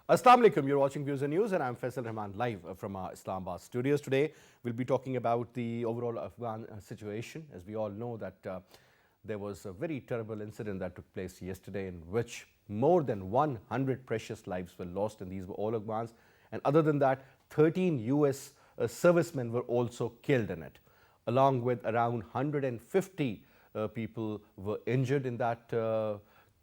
Assalamu alaikum, you're watching Views and News and I'm Faisal Rehman live from our Islamabad studios. Today we'll be talking about the overall Afghan situation. As we all know that there was a very terrible incident that took place yesterday in which more than 100 precious lives were lost, and these were all Afghans. And other than that, 13 US servicemen were also killed in it, along with around 150 people were injured in that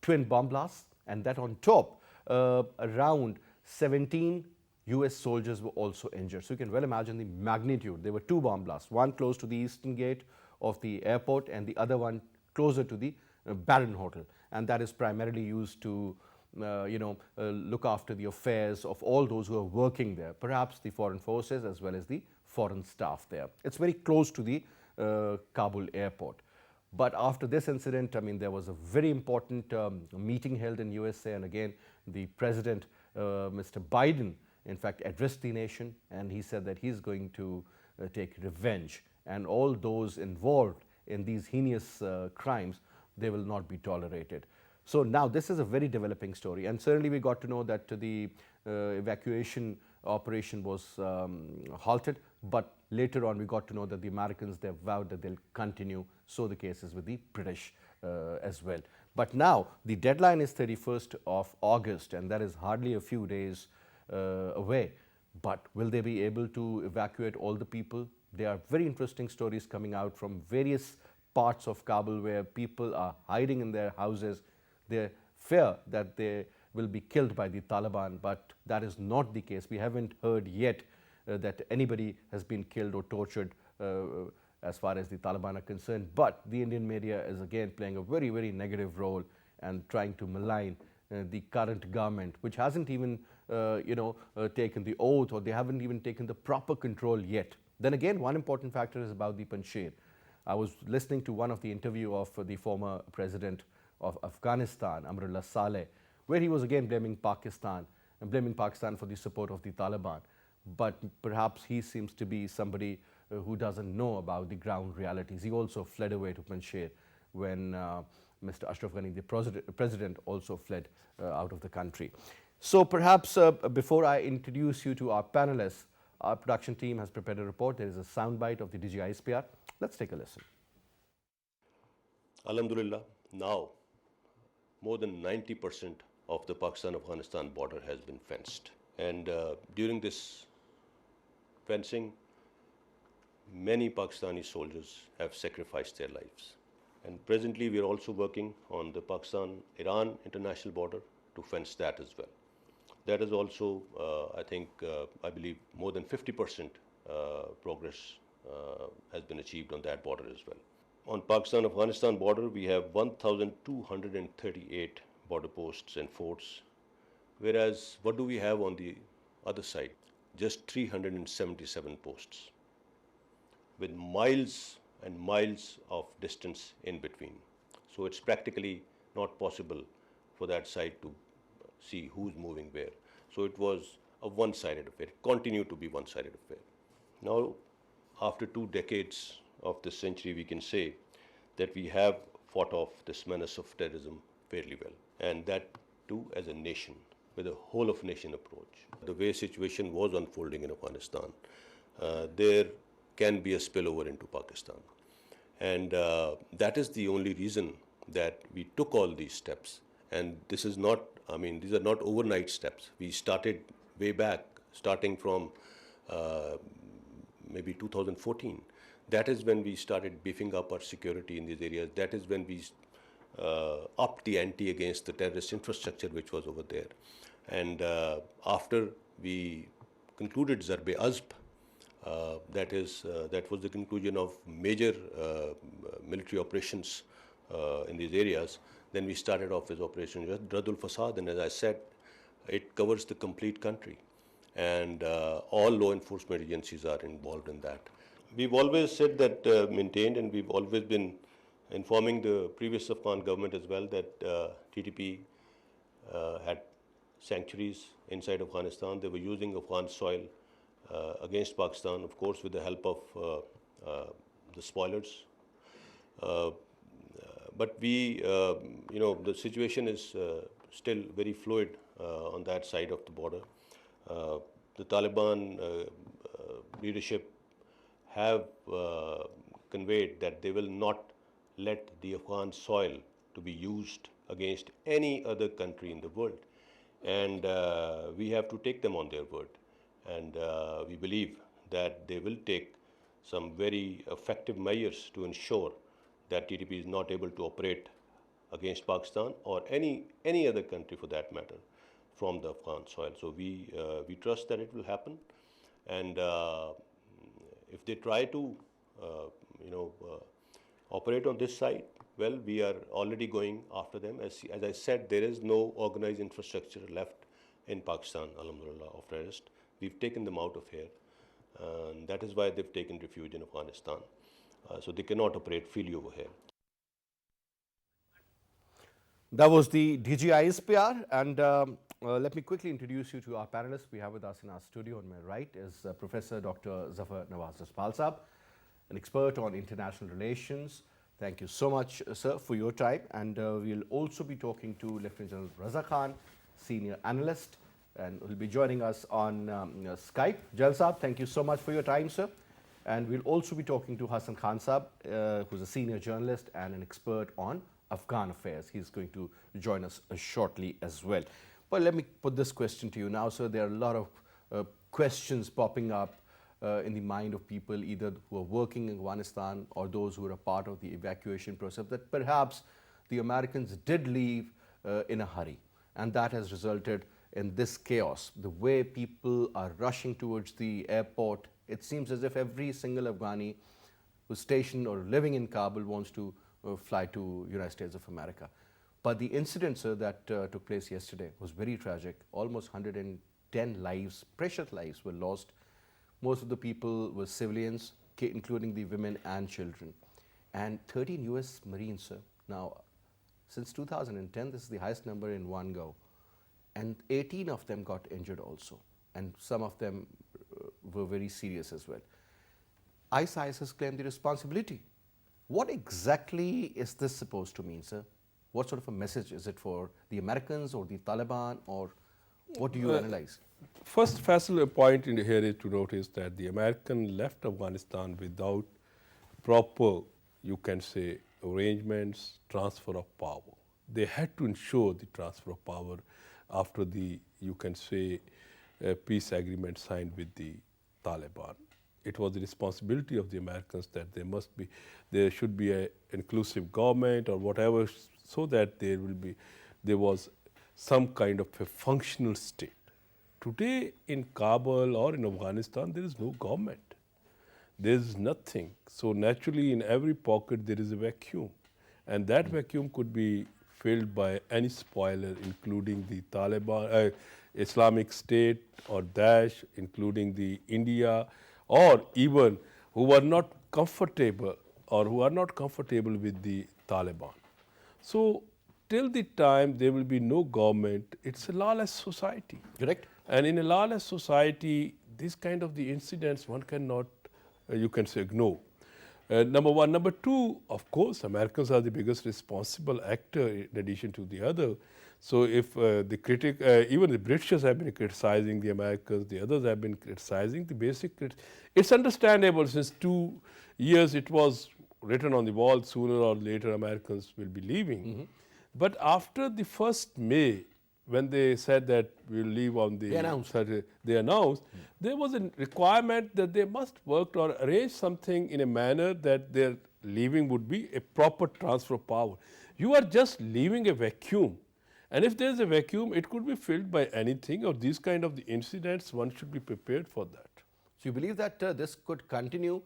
twin bomb blast, and that on top around 17 US soldiers were also injured. So you can well imagine the magnitude. There were two bomb blasts, one close to the eastern gate of the airport and the other one closer to the Baron Hotel, and that is primarily used to look after the affairs of all those who are working there, perhaps the foreign forces as well as the foreign staff there. It's very close to the Kabul airport. But after this incident, I mean, there was a very important meeting held in USA, and again, the president, Mr. Biden, in fact, addressed the nation, and he said that he's going to take revenge, and all those involved in these heinous crimes, they will not be tolerated. So now this is a very developing story, and certainly we got to know that the evacuation operation was halted, but later on we got to know that the Americans, they've vowed that they'll continue. So the case is with the British as well. But now the deadline is 31st of August, and that is hardly a few days away. But will they be able to evacuate all the people? There are very interesting stories coming out from various parts of Kabul where people are hiding in their houses. They fear that they will be killed by the Taliban, but that is not the case. We haven't heard yet that anybody has been killed or tortured as far as the Taliban are concerned. But the Indian media is again playing a very, very negative role and trying to malign the current government, which hasn't even taken the oath, or they haven't even taken the proper control yet. Then again, one important factor is about the Panjshir. I was listening to one of the interview of the former president of Afghanistan, Amrullah Saleh, where he was again blaming Pakistan for the support of the Taliban. But perhaps he seems to be somebody who doesn't know about the ground realities. He also fled away to Panjshir when Mr. Ashraf Ghani, the president, also fled out of the country. So perhaps before I introduce you to our panelists, our production team has prepared a report. There is a soundbite of the DGI SPR. Let's take a listen. Alhamdulillah, now more than 90% of the Pakistan-Afghanistan border has been fenced. And during this fencing, many Pakistani soldiers have sacrificed their lives. And presently we are also working on the Pakistan-Iran international border to fence that as well. That is also, I believe, more than 50% progress has been achieved on that border as well. On Pakistan-Afghanistan border, we have 1,238 border posts and forts, whereas what do we have on the other side? Just 377 posts, with miles and miles of distance in between. So it's practically not possible for that side to see who's moving where. So it was a one-sided affair, continued to be one-sided affair. Now, after 2 decades of this century, we can say that we have fought off this menace of terrorism fairly well, and that too as a nation, with a whole of nation approach. The way situation was unfolding in Afghanistan, there can be a spillover into Pakistan. And that is the only reason that we took all these steps. And this is not, these are not overnight steps. We started way back, starting from maybe 2014. That is when we started beefing up our security in these areas. That is when we upped the ante against the terrorist infrastructure which was over there. And after we concluded Zarb-e-Azb, that was the conclusion of major military operations in these areas. Then we started off with Operation Radul Fasad, and as I said, it covers the complete country, and all law enforcement agencies are involved in that. We've always said that, maintained, and we've always been informing the previous Afghan government as well that TTP had sanctuaries inside Afghanistan. They were using Afghan soil against Pakistan, of course, with the help of the spoilers. But we, the situation is still very fluid on that side of the border. The Taliban leadership have conveyed that they will not let the Afghan soil to be used against any other country in the world. And we have to take them on their word. And we believe that they will take some very effective measures to ensure that TTP is not able to operate against Pakistan or any other country for that matter from the Afghan soil. So we trust that it will happen. And if they try to, operate on this side, well, we are already going after them. As I said, there is no organized infrastructure left in Pakistan, alhamdulillah, of terrorists. We've taken them out of here. And that is why they've taken refuge in Afghanistan. So they cannot operate freely over here. That was the DGISPR, and let me quickly introduce you to our panelists. We have with us in our studio on my right is Professor Dr. ZAFAR NAWAZ JASPAL Sahab, an expert on international relations. Thank you so much, sir, for your time. And we'll also be talking to Lieutenant General RAZA Khan, senior analyst, and will be joining us on Skype. Jal Sahab, thank you so much for your time, sir. And we'll also be talking to Hassan Khan Sahab, who's a senior journalist and an expert on Afghan affairs. He's going to join us shortly as well. But let me put this question to you now, sir. There are a lot of questions popping up in the mind of people, either who are working in Afghanistan or those who are a part of the evacuation process, that perhaps the Americans did leave in a hurry. And that has resulted in this chaos. The way people are rushing towards the airport, it seems as if every single Afghani who's stationed or living in Kabul wants to fly to United States of America. But the incident, sir, that took place yesterday was very tragic. Almost 110 lives, precious lives, were lost. Most of the people were civilians, including the women and children. And 13 US Marines, sir. Now, since 2010, this is the highest number in one go. And 18 of them got injured also. And some of them were very serious as well. ISIS has claimed the responsibility. What exactly is this supposed to mean, sir? What sort of a message is it for the Americans or the Taliban, or what do you analyze? First, Faisal, a point in here is to notice that the American left Afghanistan without proper, you can say, arrangements, transfer of power. They had to ensure the transfer of power after the, you can say, peace agreement signed with the Taliban. It was the responsibility of the Americans that there should be an inclusive government or whatever, so that there was some kind of a functional state. Today in Kabul or in Afghanistan, there is no government. There is nothing. So naturally in every pocket there is a vacuum. And that vacuum could be filled by any spoiler, including the Taliban, Islamic State or Daesh, including the India, or even who are not comfortable with the Taliban. So till the time there will be no government, it's a lawless society. Correct. And in a lawless society, this kind of the incidents one cannot, you can say, ignore. Number one. Number two, of course, Americans are the biggest responsible actor in addition to the other. So if even the British have been criticizing the Americans, the others have been criticizing the basic, it's understandable. Since 2 years it was written on the wall, sooner or later Americans will be leaving. Mm-hmm. But after the 1st May, when they said that we'll leave on the they announced, there was a requirement that they must work or arrange something in a manner that their leaving would be a proper transfer of power. You are just leaving a vacuum. And if there is a vacuum, it could be filled by anything, or these kind of the incidents, one should be prepared for that. So you believe that this could continue,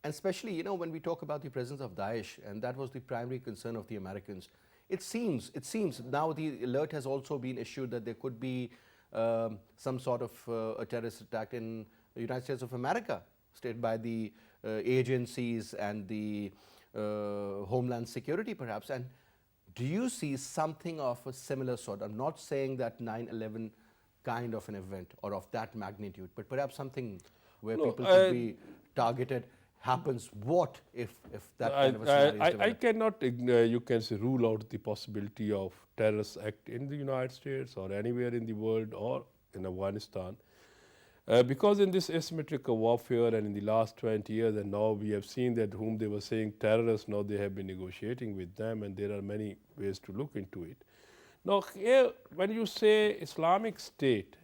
and especially, when we talk about the presence of Daesh, and that was the primary concern of the Americans. It seems now the alert has also been issued that there could be some sort of a terrorist attack in the United States of America, stated by the agencies and the Homeland Security perhaps. And do you see something of a similar sort? I'm not saying that 9/11 kind of an event or of that magnitude, but perhaps something where people could be targeted. happens, what if that I, kind of a scenario is I developed? cannot, you can say, rule out the possibility of terrorist act in the United States or anywhere in the world or in Afghanistan. Because in this asymmetrical warfare and in the last 20 years, and now we have seen that whom they were saying terrorists, now they have been negotiating with them, and there are many ways to look into it. Now, here, when you say Islamic State,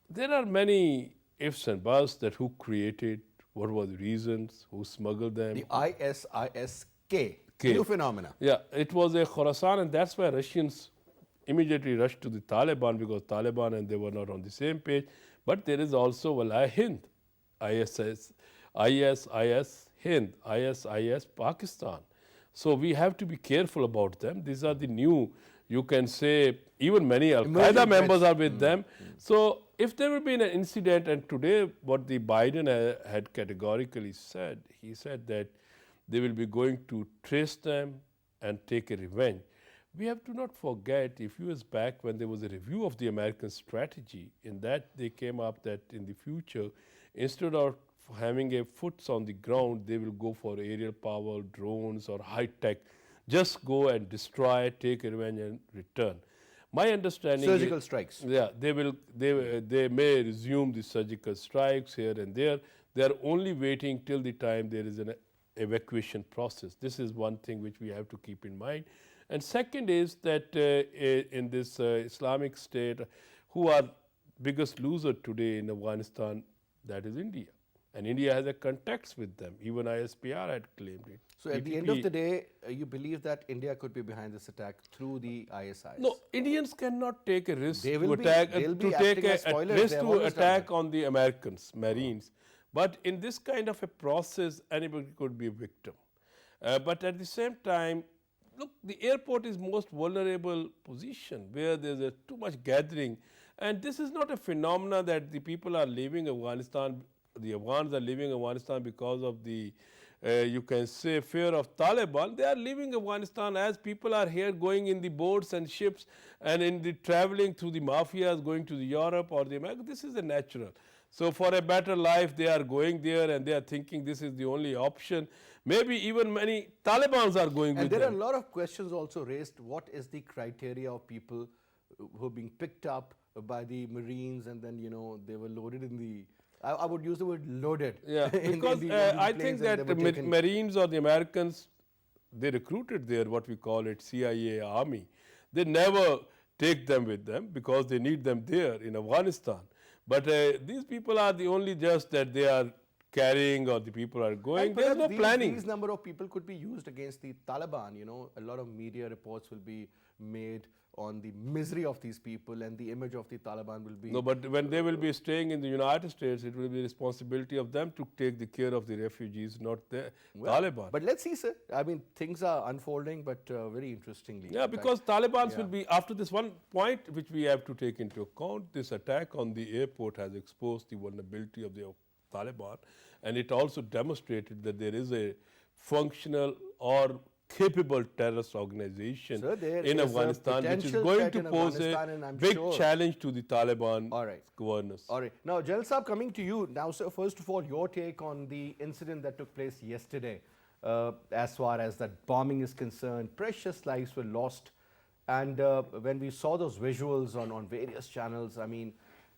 there are many ifs and buts that who created, what were the reasons, who smuggled them. The ISISK, K. new phenomena. Yeah, it was a Khorasan, and that's why Russians immediately rushed to the Taliban, because Taliban and they were not on the same page. But there is also Walai Hind, ISIS Hind, ISIS Pakistan. So we have to be careful about them. These are the new, you can say, even many Al Emerging Qaeda members threats. are with them. So if there will be an incident, and today what the Biden had categorically said, he said that they will be going to trace them and take a revenge. We have to not forget, a few years back when there was a review of the American strategy, in that they came up that in the future, instead of having a foot on the ground, they will go for aerial power, drones or high tech. Just go and destroy, take a revenge and return. My understanding Surgical is, strikes. yeah, they may resume the surgical strikes here and there. They are only waiting till the time there is an evacuation process. This is one thing which we have to keep in mind. And second is that in this Islamic State, who are biggest loser today in Afghanistan, that is India. And India has a context with them. Even ISPR had claimed it. So at the end of the day, you believe that India could be behind this attack through the ISIS? No, Indians cannot take a risk They to will be- attack, they'll to be take acting as a spoilers. risk They have to always done attack that. on the Americans, Marines. But in this kind of a process, anybody could be a victim. But at the same time, look, the airport is most vulnerable position where there's a too much gathering. And this is not a phenomena that the people are leaving Afghanistan, the Afghans are leaving Afghanistan because of the, you can say, fear of Taliban. They are leaving Afghanistan as people are here going in the boats and ships and in the traveling through the mafias, going to the Europe or the America. This is a natural. So for a better life, they are going there and they are thinking this is the only option. Maybe even many Talibans are going And with there are them. a lot of questions also raised. What is the criteria of people who are being picked up by the Marines, and then, they were loaded in the, I would use the word loaded. Yeah, because I think that the Marines or the Americans, they recruited there, what we call it, CIA army. They never take them with them because they need them there in Afghanistan. But these people are the only just that they are carrying or the people are going. There's no planning. These number of people could be used against the Taliban. A lot of media reports will be made on the misery of these people, and the image of the Taliban will be. No, but when they will be staying in the United States, it will be responsibility of them to take the care of the refugees, not the Taliban. But let's see, sir. I mean, things are unfolding, but very interestingly. Yeah, In because fact, Taliban will be, after this one point which we have to take into account, this attack on the airport has exposed the vulnerability of the Taliban, and it also demonstrated that there is a functional or capable terrorist organization Sir, there in is a Afghanistan, which is potential going threat to in pose Afghanistan, a and I'm big sure- challenge to the Taliban All right. governors. All right. Now, Jalal Saab, coming to you. Now, sir, first of all, your take on the incident that took place yesterday, as far as that bombing is concerned. Precious lives were lost. And when we saw those visuals on various channels, I mean,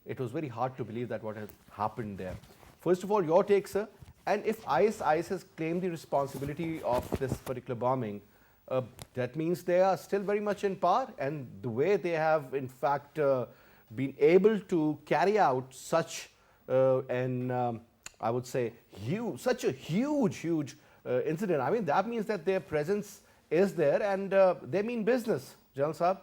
it was very hard to believe that what had happened there. First of all, your take, sir. And if ISIS has claimed the responsibility of this particular bombing, that means they are still very much in power, and the way they have in fact been able to carry out such I would say such a huge incident. I mean, that means that their presence is there, and they mean business. Jalal Saab.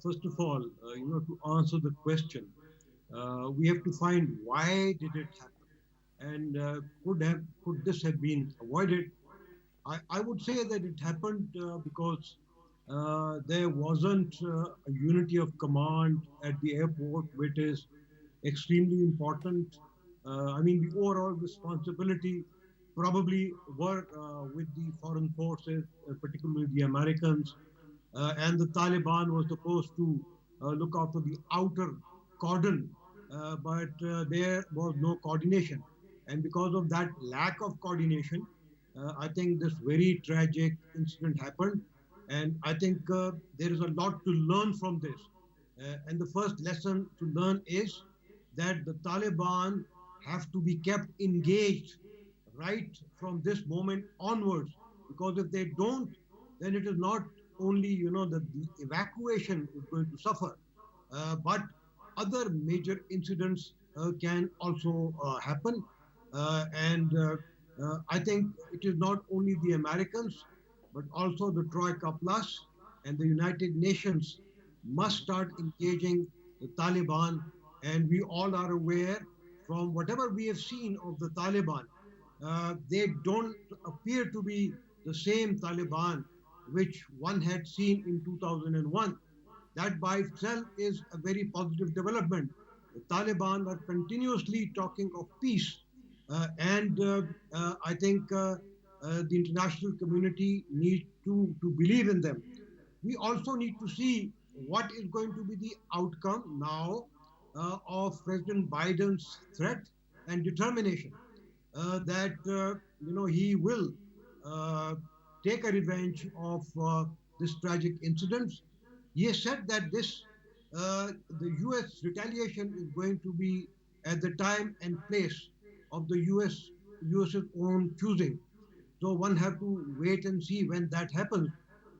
First of all, to answer the question, we have to find why did it happen, and could this have been avoided? I would say that it happened because there wasn't a unity of command at the airport, which is extremely important. I mean, the overall responsibility probably were with the foreign forces, particularly the Americans, and the Taliban was supposed to look after the outer cordon but there was no coordination. And because of that lack of coordination, I think this very tragic incident happened. And I think there is a lot to learn from this. And the first lesson to learn is that the Taliban have to be kept engaged right from this moment onwards. Because if they don't, then it is not only the evacuation is going to suffer, but other major incidents can also happen. And I think it is not only the Americans, but also the Troika Plus and the United Nations must start engaging the Taliban. And we all are aware from whatever we have seen of the Taliban, they don't appear to be the same Taliban which one had seen in 2001. That by itself is a very positive development. The Taliban are continuously talking of peace, and I think the international community needs to believe in them. We also need to see what is going to be the outcome now of President Biden's threat and determination that he will uh, take a revenge of this tragic incident. He has said that the U.S. retaliation is going to be at the time and place of the U.S.'s own choosing. So one have to wait and see when that happens.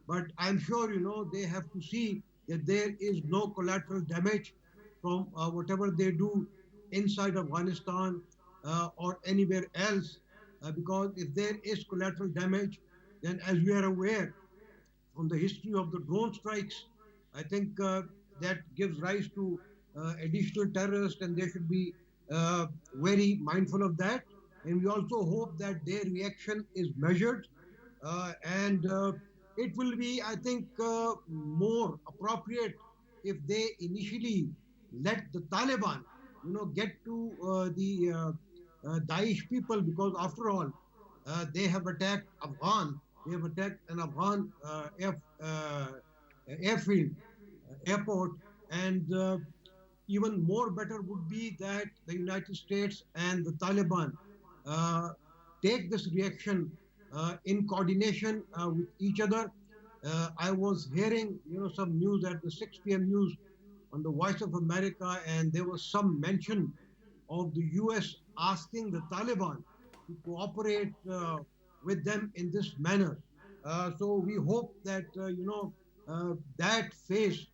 But I'm sure they have to see that there is no collateral damage from whatever they do inside Afghanistan or anywhere else. Because if there is collateral damage, then as we are aware, from the history of the drone strikes, I think that gives rise to additional terrorists, and they should be very mindful of that. And we also hope that their reaction is measured, and it will be, I think, more appropriate if they initially let the Taliban, get to the Daesh people, because after all, they have attacked Afghan. They have attacked an Afghan airfield, airport, and even more better would be that the United States and the Taliban uh, take this reaction in coordination with each other. I was hearing, some news at the 6 p.m. news on the Voice of America, and there was some mention of the U.S. asking the Taliban to cooperate with them in this manner. So we hope that that phase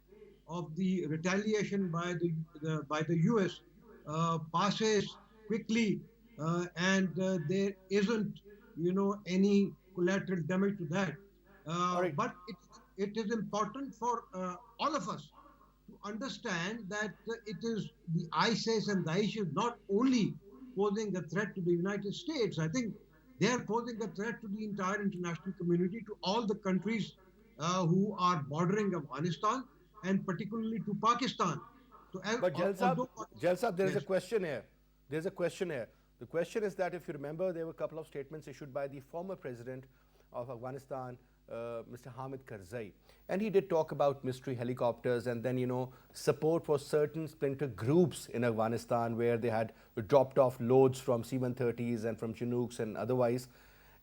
of the retaliation by the U.S. Passes quickly, and there isn't any collateral damage to that. All right. But it is important for all of us to understand that it is the ISIS and Daesh is not only posing a threat to the United States. I think they are posing a threat to the entire international community, to all the countries who are bordering Afghanistan, and particularly to Pakistan. So, But although Jalsab, there is a yes, question here. There's a question here. The question is that if you remember, there were a couple of statements issued by the former president of Afghanistan, Mr. Hamid Karzai, and he did talk about mystery helicopters and then support for certain splinter groups in Afghanistan where they had dropped off loads from C-130s and from Chinooks and otherwise,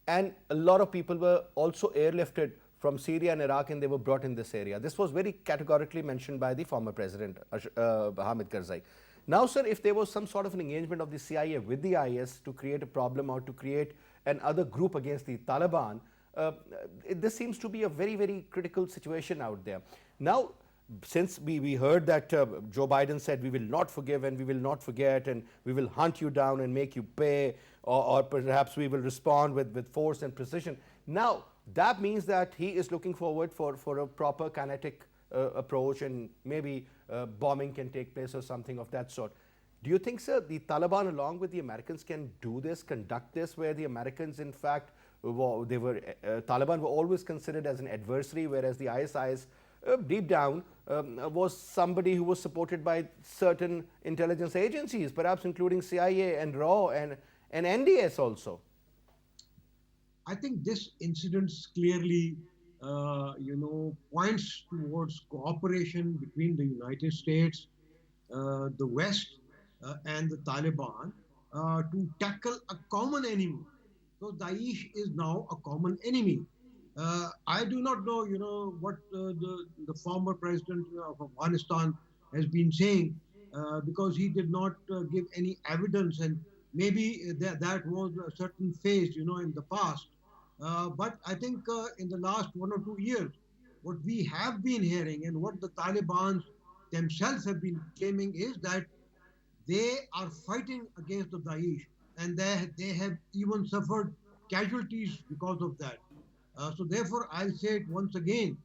and a lot of people were also airlifted from Syria and Iraq, and they were brought in this area. This was very categorically mentioned by the former president, Hamid Karzai. Now, sir, if there was some sort of an engagement of the CIA with the IS to create a problem or to create another group against the Taliban, this seems to be a very, very critical situation out there. Now, since we heard that Joe Biden said we will not forgive and we will not forget and we will hunt you down and make you pay, or perhaps we will respond with force and precision. Now, that means that he is looking forward for a proper kinetic approach, and maybe bombing can take place or something of that sort. Do you think, sir, the Taliban along with the Americans can do this, conduct this, where the Americans in fact, Taliban were always considered as an adversary, whereas the ISIS deep down was somebody who was supported by certain intelligence agencies, perhaps including CIA and RAW and NDS also? I think this incident clearly, points towards cooperation between the United States, the West, and the Taliban to tackle a common enemy. So Daesh is now a common enemy. I do not know, what the former president of Afghanistan has been saying, because he did not give any evidence, and maybe that was a certain phase, in the past. But I think in the last 1 or 2 years, what we have been hearing and what the Taliban themselves have been claiming is that they are fighting against the Daesh, and they have even suffered casualties because of that. So therefore, I'll say it once again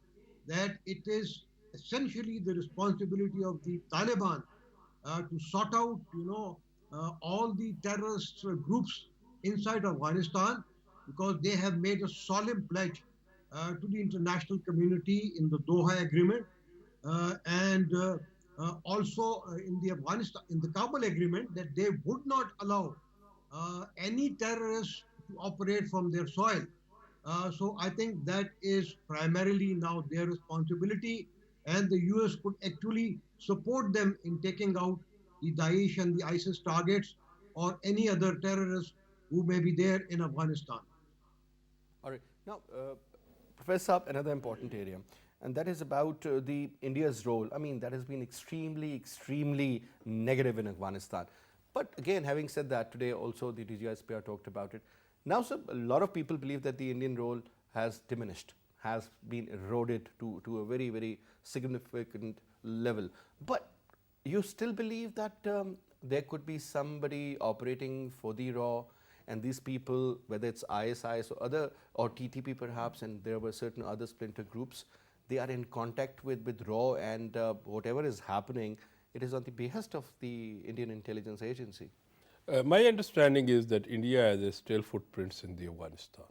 that it is essentially the responsibility of the Taliban to sort out, all the terrorist groups inside Afghanistan, because they have made a solemn pledge to the international community in the Doha Agreement, and also in the Kabul Agreement, that they would not allow any terrorists to operate from their soil. So I think that is primarily now their responsibility, and the US could actually support them in taking out the Daesh and the ISIS targets or any other terrorists who may be there in Afghanistan. All right. Now, Professor Saab, another important area, and that is about the India's role. I mean, that has been extremely negative in Afghanistan. But again, having said that, today also the DGSPR talked about it. Now, sir, a lot of people believe that the Indian role has diminished, has been eroded to a very significant level. But you still believe that there could be somebody operating for the RAW, and these people, whether it's ISIS or other, or TTP perhaps, and there were certain other splinter groups, they are in contact with RAW, and whatever is happening, it is on the behest of the Indian intelligence agency. My understanding is that India has a still footprints in the Afghanistan.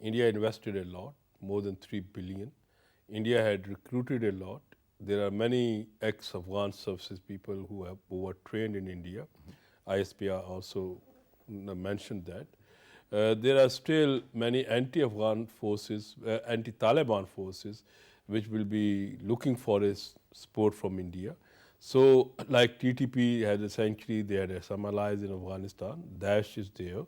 India invested a lot, more than 3 billion. India had recruited a lot. There are many ex-Afghan services people who were trained in India. ISPR also mentioned that. There are still many anti-Afghan forces, anti-Taliban forces, which will be looking for support from India. So, like TTP had essentially, they had some allies in Afghanistan. Daesh is there,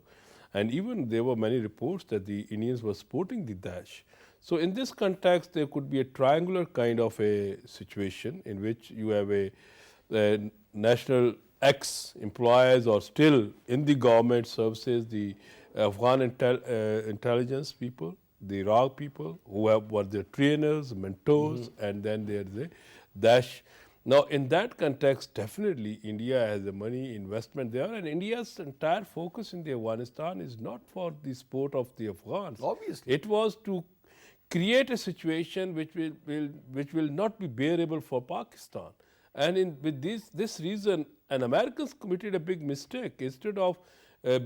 and even there were many reports that the Indians were supporting the Daesh. So, in this context, there could be a triangular kind of a situation in which you have a national ex-employees or still in the government services, the Afghan intelligence people, the RAW people who were their trainers, mentors, and then there's the Daesh. Now, in that context, definitely India has the money investment there, and India's entire focus in the Afghanistan is not for the support of the Afghans. Obviously. It was to create a situation which will not be bearable for Pakistan. And with this reason, and Americans committed a big mistake. Instead of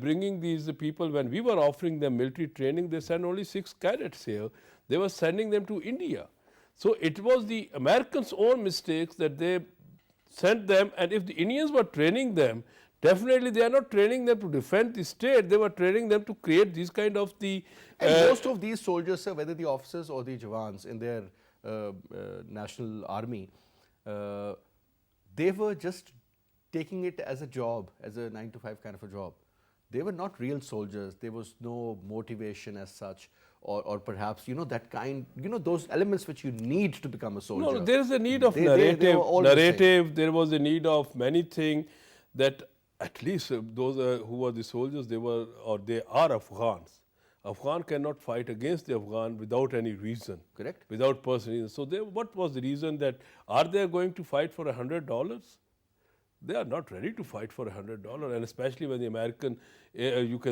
bringing these people, when we were offering them military training, they sent only 6 cadets here. They were sending them to India. So it was the Americans' own mistakes that they sent them, and if the Indians were training them, definitely they are not training them to defend the state, they were training them to create these kind of the... And most of these soldiers, sir, whether the officers or the Jawans in their national army, they were just taking it as a job, as a 9-to-5 kind of a job. They were not real soldiers. There was no motivation as such, or perhaps, that kind, those elements which you need to become a soldier. No, there is a need of narrative. There was a need of many things that at least those who were the soldiers, they are Afghans. Afghan cannot fight against the Afghan without any reason. Correct. Without personal reason. So what was the reason that, are they going to fight for $100? They are not ready to fight for $100, and especially when the American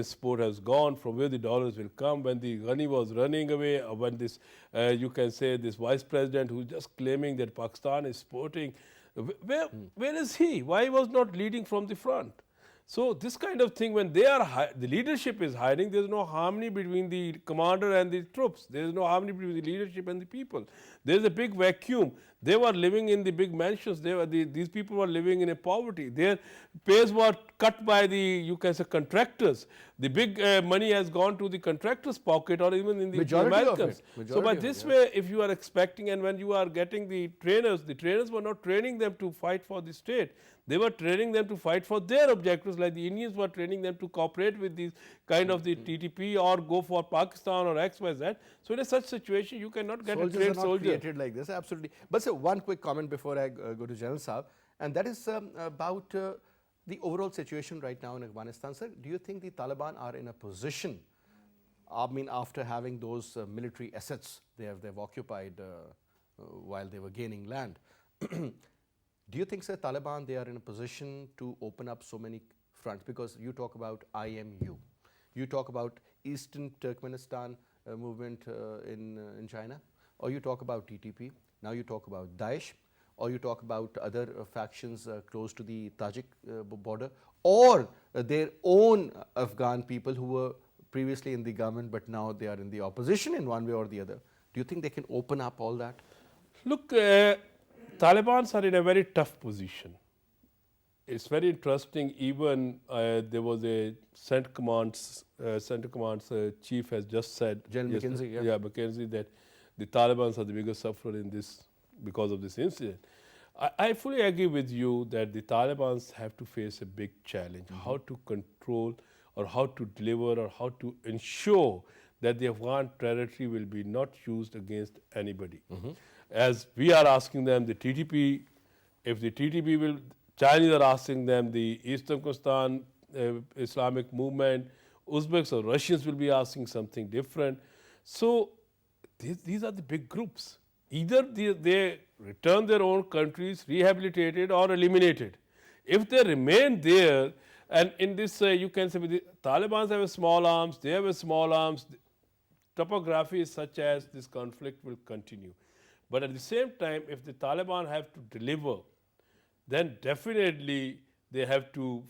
support has gone, from where the dollars will come. When the Ghani was running away, when this, this vice president who's just claiming that Pakistan is supporting, where is he? Why he was not leading from the front? So this kind of thing, when the leadership is hiding, there is no harmony between the commander and the troops. There is no harmony between the leadership and the people. There is a big vacuum. They were living in the big mansions. These people were living in a poverty. Their pays were cut by the, contractors. The big money has gone to the contractors' pocket, or even in the Americans. So by this way, if you are expecting, and when you are getting the trainers were not training them to fight for the state. They were training them to fight for their objectives, like the Indians were training them to cooperate with these kind of the TTP or go for Pakistan or XYZ. So in a such situation, you cannot get a Soldiers are trained not soldier. created like this, absolutely. But sir, one quick comment before I go to General Saab, and that is about the overall situation right now in Afghanistan. Sir, do you think the Taliban are in a position, I mean, after having those military assets they've occupied while they were gaining land, do you think, sir, Taliban, they are in a position to open up so many fronts? Because you talk about IMU, you talk about Eastern Turkmenistan movement in China, or you talk about TTP, now you talk about Daesh, or you talk about other factions close to the Tajik border, or their own Afghan people who were previously in the government but now they are in the opposition in one way or the other. Do you think they can open up all that? Look, Taliban are in a very tough position. It's very interesting. Even there was a Central Command's chief has just said, General McKenzie, yeah. yeah, McKenzie, that the Taliban are the biggest sufferer in this because of this incident. I fully agree with you that the Taliban have to face a big challenge, how to control or how to deliver or how to ensure that the Afghan territory will be not used against anybody. As we are asking them, the TTP, if the TTP will, Chinese are asking them, the East Turkmenistan Islamic movement, Uzbeks or Russians will be asking something different. So these are the big groups. Either they return their own countries, rehabilitated or eliminated. If they remain there, and in this you can say the Taliban have a small arms, they have a small arms, topography is such as this conflict will continue. But at the same time, if the Taliban have to deliver, then definitely they have to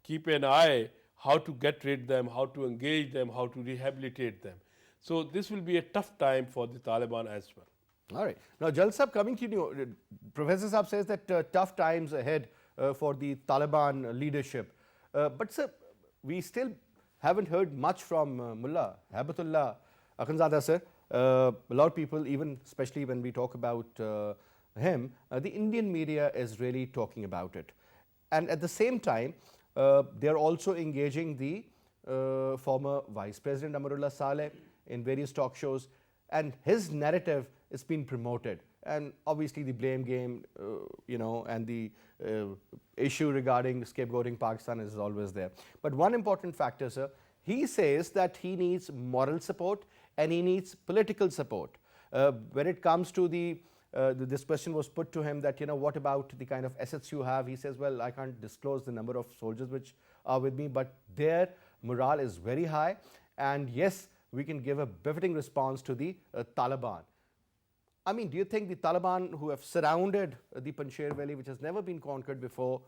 keep an eye how to get rid of them, how to engage them, how to rehabilitate them. So this will be a tough time for the Taliban as well. All right. Now, Jal Sahab, coming to you, Professor Saab says that tough times ahead for the Taliban leadership. But sir, we still haven't heard much from Mullah Habatullah Akhundzada sir. A lot of people, even especially when we talk about him, the Indian media is really talking about it. And at the same time, they are also engaging the former Vice President Amarullah Saleh in various talk shows, and his narrative is being promoted. And obviously the blame game, and the issue regarding scapegoating Pakistan is always there. But one important factor, sir, he says that he needs moral support and he needs political support. When it comes to this question was put to him that, what about the kind of assets you have? He says, well, I can't disclose the number of soldiers which are with me, but their morale is very high. And yes, we can give a befitting response to the Taliban. I mean, do you think the Taliban, who have surrounded the Panjshir Valley, which has never been conquered before,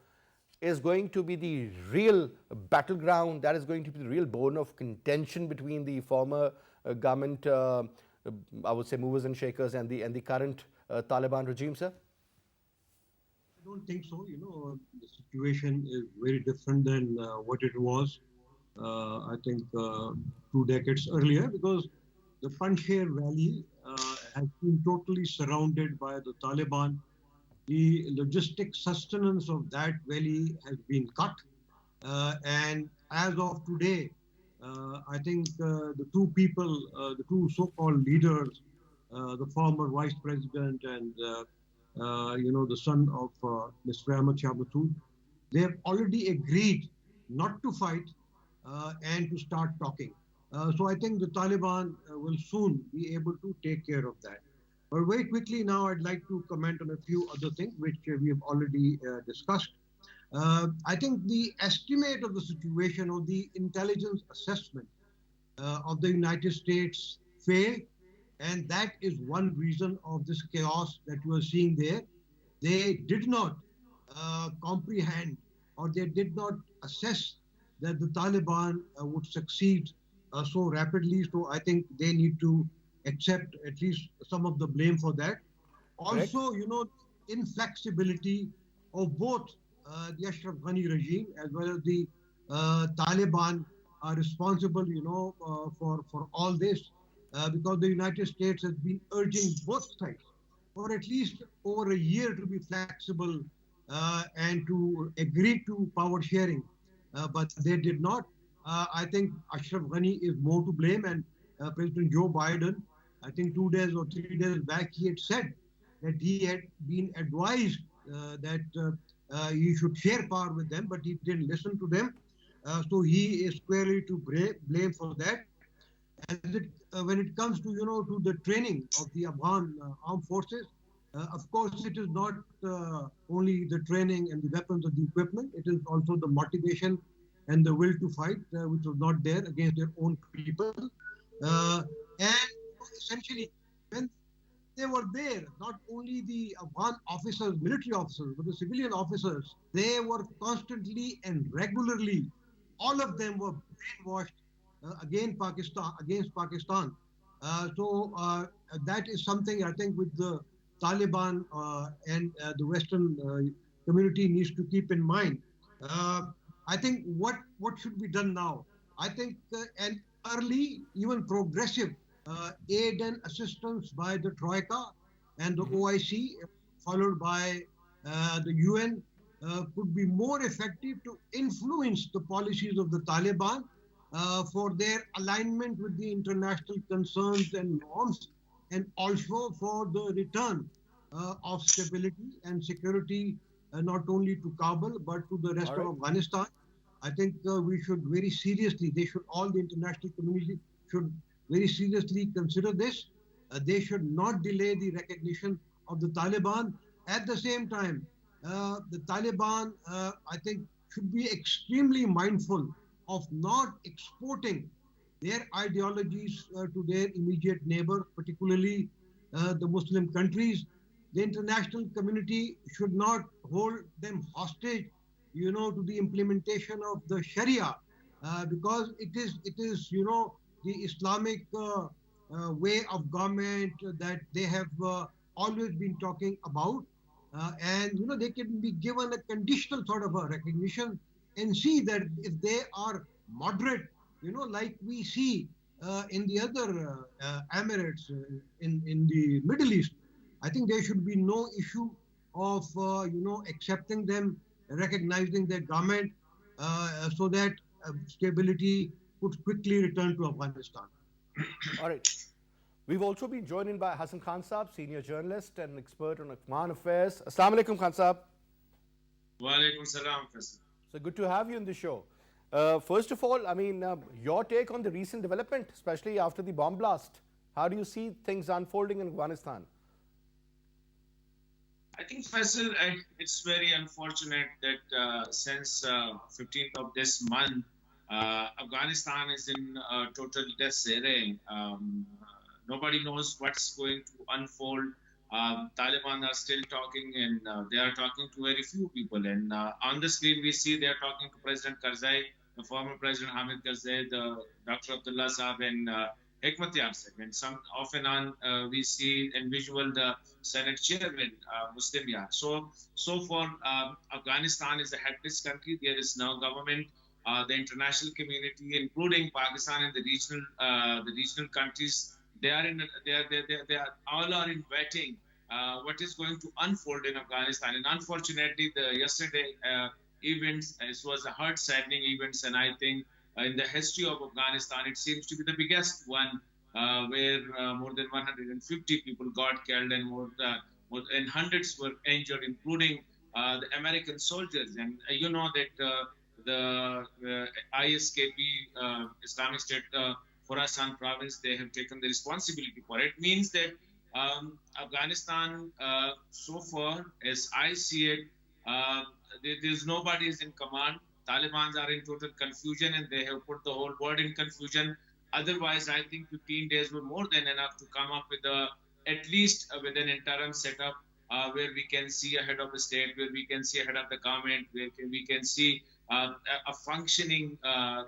is going to be the real battleground, that is going to be the real bone of contention between the former government, I would say, movers and shakers and the current Taliban regime, sir? I don't think so. The situation is very different than what it was, I think, 2 decades earlier, because the Panjshir Valley has been totally surrounded by the Taliban. The logistic sustenance of that valley has been cut. And as of today, I think the two people, the two so-called leaders, the former vice president and the son of Mr. Ahmad Shah Masood, they have already agreed not to fight and to start talking. So I think the Taliban will soon be able to take care of that. But very quickly now, I'd like to comment on a few other things which we have already discussed. I think the estimate of the situation or the intelligence assessment of the United States failed, and that is one reason of this chaos that you are seeing there. They did not comprehend, or they did not assess that the Taliban would succeed so rapidly. So I think they need to accept at least some of the blame for that. Also, inflexibility of both the Ashraf Ghani regime as well as the Taliban are responsible, for all this, because the United States has been urging both sides for at least over a year to be flexible and to agree to power sharing, but they did not. I think Ashraf Ghani is more to blame, and President Joe Biden, I think 2 days or 3 days back, he had said that he had been advised that he should share power with them, but he didn't listen to them. So he is squarely to blame for that. As when it comes to to the training of the Afghan armed forces, of course it is not only the training and the weapons or the equipment, it is also the motivation and the will to fight, which was not there against their own people. And essentially, when they were there, not only the Afghan officers, military officers, but the civilian officers, they were constantly and regularly, all of them were brainwashed against Pakistan. That is something I think with the Taliban and the Western community needs to keep in mind. Uh, I think what should be done now? I think an early, even progressive aid and assistance by the Troika and the OIC, followed by the UN, could be more effective to influence the policies of the Taliban for their alignment with the international concerns and norms, and also for the return of stability and security, not only to Kabul but to the rest All of right. Afghanistan. I think we should very seriously, they should, all the international community should very seriously consider this. They should not delay the recognition of the Taliban. At the same time, the Taliban, I think, should be extremely mindful of not exporting their ideologies to their immediate neighbor, particularly the Muslim countries. The international community should not hold them hostage, to the implementation of the Sharia, because it is the Islamic way of government that they have always been talking about, and they can be given a conditional sort of a recognition, and see that if they are moderate, like we see in the other emirates in the Middle East, I think there should be no issue of accepting them, recognizing their government, so that stability could quickly return to Afghanistan. All right. We've also been joined in by Hassan Khan Saab, senior journalist and expert on Afghan affairs. Assalamu alaikum, Khan Saab. Walaikum salam, Faisal. So good to have you in the show. First of all, I mean, your take on the recent development, especially after the bomb blast. How do you see things unfolding in Afghanistan? I think, Faisal, it's very unfortunate that since 15th of this month, Afghanistan is in total disarray. Nobody knows what's going to unfold. Taliban are still talking, and they are talking to very few people. And on the screen, we see they are talking to President Karzai, the former President Hamid Karzai, the Dr. Abdullah Saab, and Hikmat Yarsif. And some off and on, we see in visual the Senate Chairman, Muslim Yar. So for Afghanistan is a helpless country. There is no government. The international community, including Pakistan and the regional countries, they are all are in waiting what is going to unfold in Afghanistan. And unfortunately, the yesterday events, it was a heart-saddening events, and I think in the history of Afghanistan, it seems to be the biggest one, where more than 150 people got killed and more and hundreds were injured, including the American soldiers. And you know that the ISKP, Islamic State Khorasan province, they have taken the responsibility for it. It means that Afghanistan, so far, as I see it, there's nobody is in command. Taliban are in total confusion, and they have put the whole world in confusion. Otherwise, I think 15 days were more than enough to come up with at least with an interim setup where we can see a head of the state, where we can see a head of the government, where we can see a functioning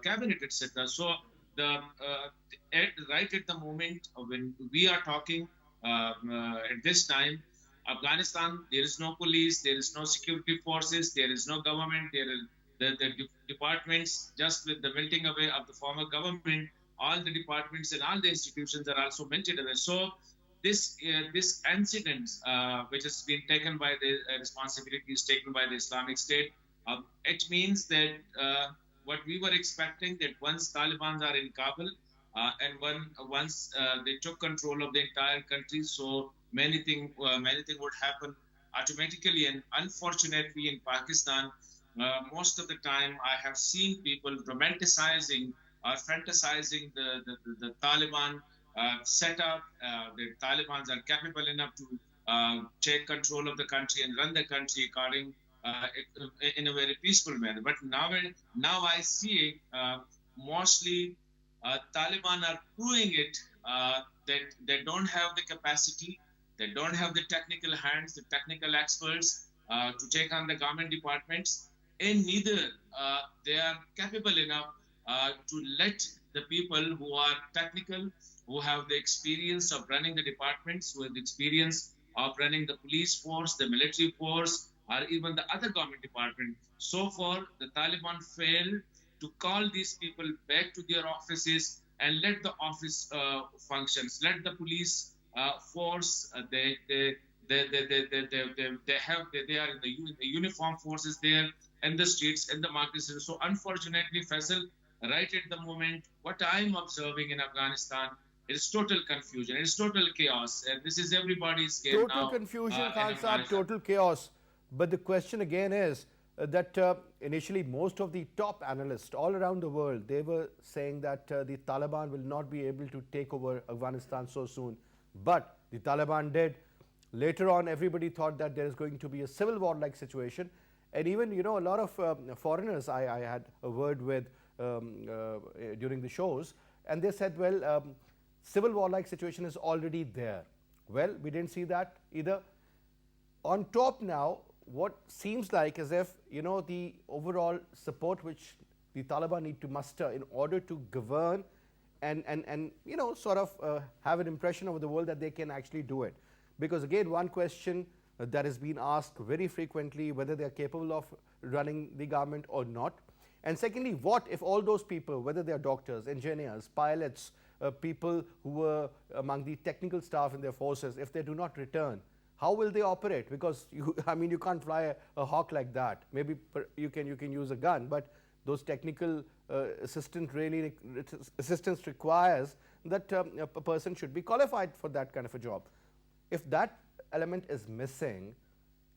cabinet, etc. So right at the moment when we are talking at this time, Afghanistan, there is no police, there is no security forces, there is no government, the departments, just with the melting away of the former government, all the departments and all the institutions are also melted away. So this incident, which has been taken by the responsibility is taken by the Islamic State, it means that what we were expecting, that once Taliban are in Kabul, and once they took control of the entire country, so many things would happen automatically. And unfortunately, in Pakistan, most of the time I have seen people romanticizing or fantasizing the Taliban setup. The Taliban are capable enough to take control of the country and run the country according in a very peaceful manner. But now I see mostly Taliban are proving it that they don't have the capacity, they don't have the technical hands, the technical experts to take on the government departments, and neither they are capable enough to let the people who are technical, who have the experience of running the departments, who have the experience of running the police force, the military force, or even the other government department. So far, the Taliban failed to call these people back to their offices and let the office functions, let the police force, they are in the uniform forces there in the streets, in the markets. So unfortunately, Faisal, right at the moment, what I'm observing in Afghanistan is total confusion, it's total chaos, and this is everybody's game Total now confusion, in Khan Saab, Afghanistan. total chaos. But the question again is that initially most of the top analysts all around the world, they were saying that the Taliban will not be able to take over Afghanistan so soon. But the Taliban did. Later on, everybody thought that there is going to be a civil war-like situation. And even, you know, a lot of foreigners I had a word with during the shows, and they said, well, civil war-like situation is already there. Well, we didn't see that either. On top now, what seems like as if, you know, the overall support which the Taliban need to muster in order to govern and you know, sort of have an impression over the world that they can actually do it. Because again, one question that has been asked very frequently, whether they are capable of running the government or not. And secondly, what if all those people, whether they are doctors, engineers, pilots, people who were among the technical staff in their forces, if they do not return, how will they operate? Because I mean, you can't fly a hawk like that. Maybe you can use a gun, but those technical assistance requires that a person should be qualified for that kind of a job. If that element is missing,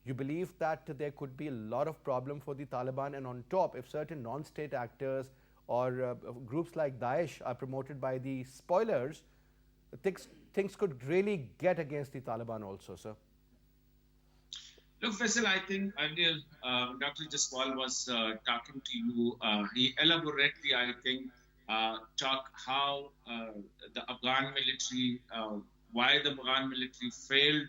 you believe that there could be a lot of problem for the Taliban, and on top, if certain non-state actors or groups like Daesh are promoted by the spoilers, things could really get against the Taliban also, sir. Look, Faisal, I think earlier Dr. JASPAL was talking to you. He elaborately, I think, talked how the Afghan military, why the Afghan military failed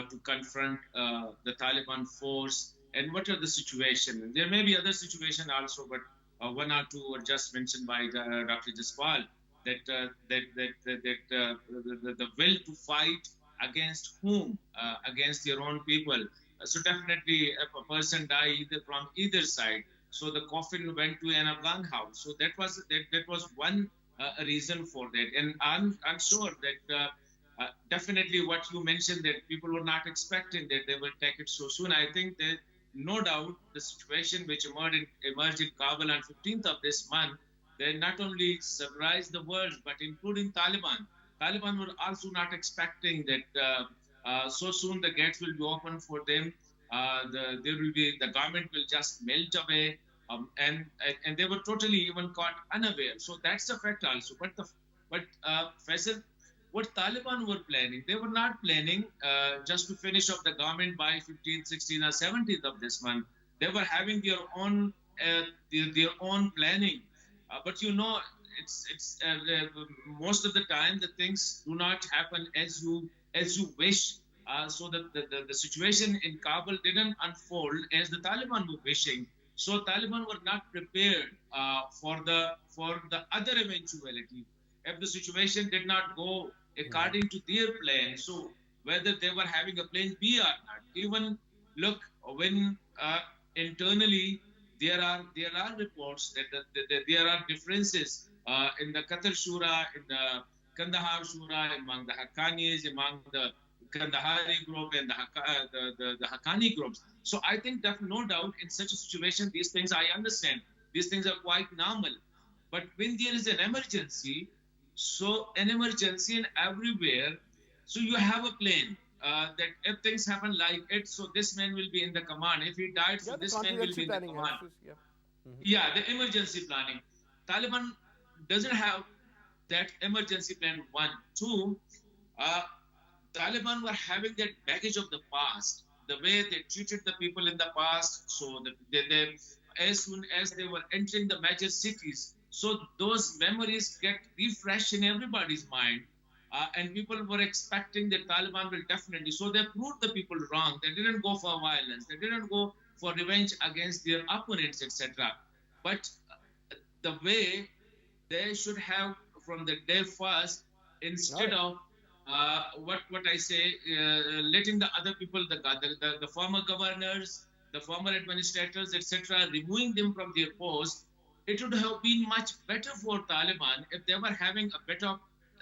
to confront the Taliban force, and what are the situation. There may be other situation also, but one or two were just mentioned by Dr. JASPAL, that the will to fight against whom? Against their own people. So definitely, if a person died either from either side, so the coffin went to an Afghan house. So that was one reason for that. And I'm sure that definitely what you mentioned, that people were not expecting that they will take it so soon. I think that no doubt the situation which emerged in Kabul on 15th of this month, they not only surprised the world, but including Taliban. Taliban were also not expecting that so soon the gates will be open for them. The government will just melt away, and they were totally even caught unaware. So that's the fact also. But Faisal, what Taliban were planning, they were not planning just to finish off the government by 15th, 16th, or 17th of this month. They were having their own planning. But you know, it's most of the time the things do not happen as you wish. So the situation in Kabul didn't unfold as the Taliban were wishing. So Taliban were not prepared for the other eventuality. If the situation did not go according to their plan, so whether they were having a plan B or not, even look, when internally there are reports that there are differences in the Qatar Shura, in the Kandahar Shura, among the Haqqanis, among the Kandahari group and the Haqqani groups. So I think that no doubt in such a situation, these things I understand. These things are quite normal. But when there is an emergency, so an emergency in everywhere, so you have a plan that if things happen like it, so this man will be in the command. If he died, so Yeah, the this man will contingency be in the planning. command. Yeah. Yeah, the emergency planning. Taliban doesn't have that emergency plan. One, two. Taliban were having that baggage of the past, the way they treated the people in the past. So as soon as they were entering the major cities, so those memories get refreshed in everybody's mind. And people were expecting that Taliban will definitely. So they proved the people wrong. They didn't go for violence. They didn't go for revenge against their opponents, etc. But the way they should have from the day first, instead of what I say, letting the other people, the former governors, the former administrators, etc., removing them from their post, it would have been much better for Taliban if they were having a bit of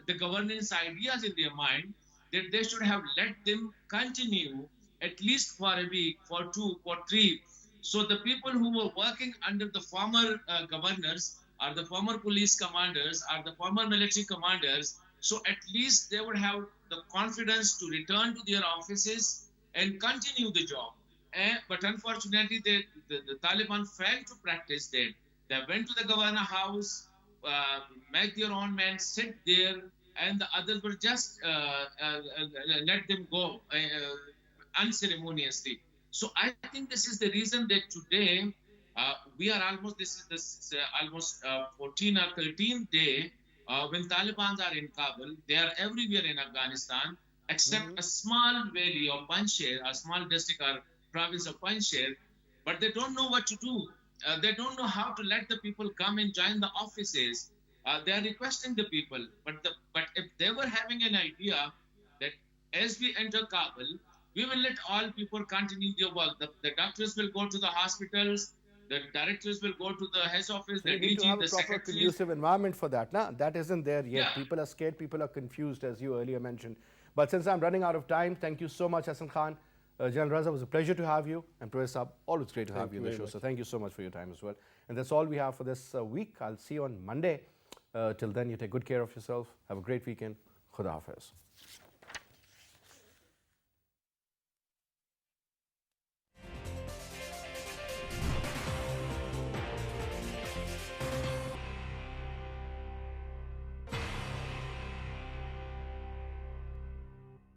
the governance ideas in their mind, that they should have let them continue at least for a week, for 2, for 3. So the people who were working under the former governors or the former police commanders or the former military commanders, so at least they would have the confidence to return to their offices and continue the job. But unfortunately, the Taliban failed to practice that. They went to the governor house, make their own men sit there, and the others were just let them go unceremoniously. So I think this is the reason that today we are almost, this is almost 14 or 13th day when Taliban are in Kabul. They are everywhere in Afghanistan, except a small valley of Panjshir, a small district or province of Panjshir, but they don't know what to do. They don't know how to let the people come and join the offices. They are requesting the people, but if they were having an idea that as we enter Kabul, we will let all people continue their work. The doctors will go to the hospitals, the directors will go to the head office, So the you need to DG, have a the proper secretaries. conducive environment for that. Nah? That isn't there yet. Yeah. People are scared, people are confused, as you earlier mentioned. But since I'm running out of time, thank you so much, Hassan Khan. General Raza, it was a pleasure to have you. And Professor Saab, always great to have you on the show. So thank you so much for your time as well. And that's all we have for this week. I'll see you on Monday. Till then, you take good care of yourself. Have a great weekend. Khuda Hafiz.